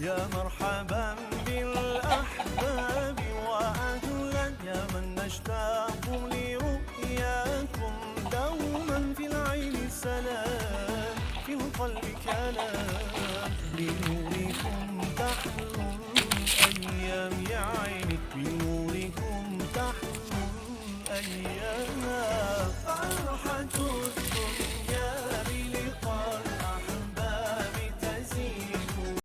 يا مرحبا بالأحباب وأهلا، يا من نشتاق لرؤياكم دوما، في العين سلام في القلب كلام، بنوركم تحلو الأيام يا عيني، بنوركم تحلو الأيام. فرحة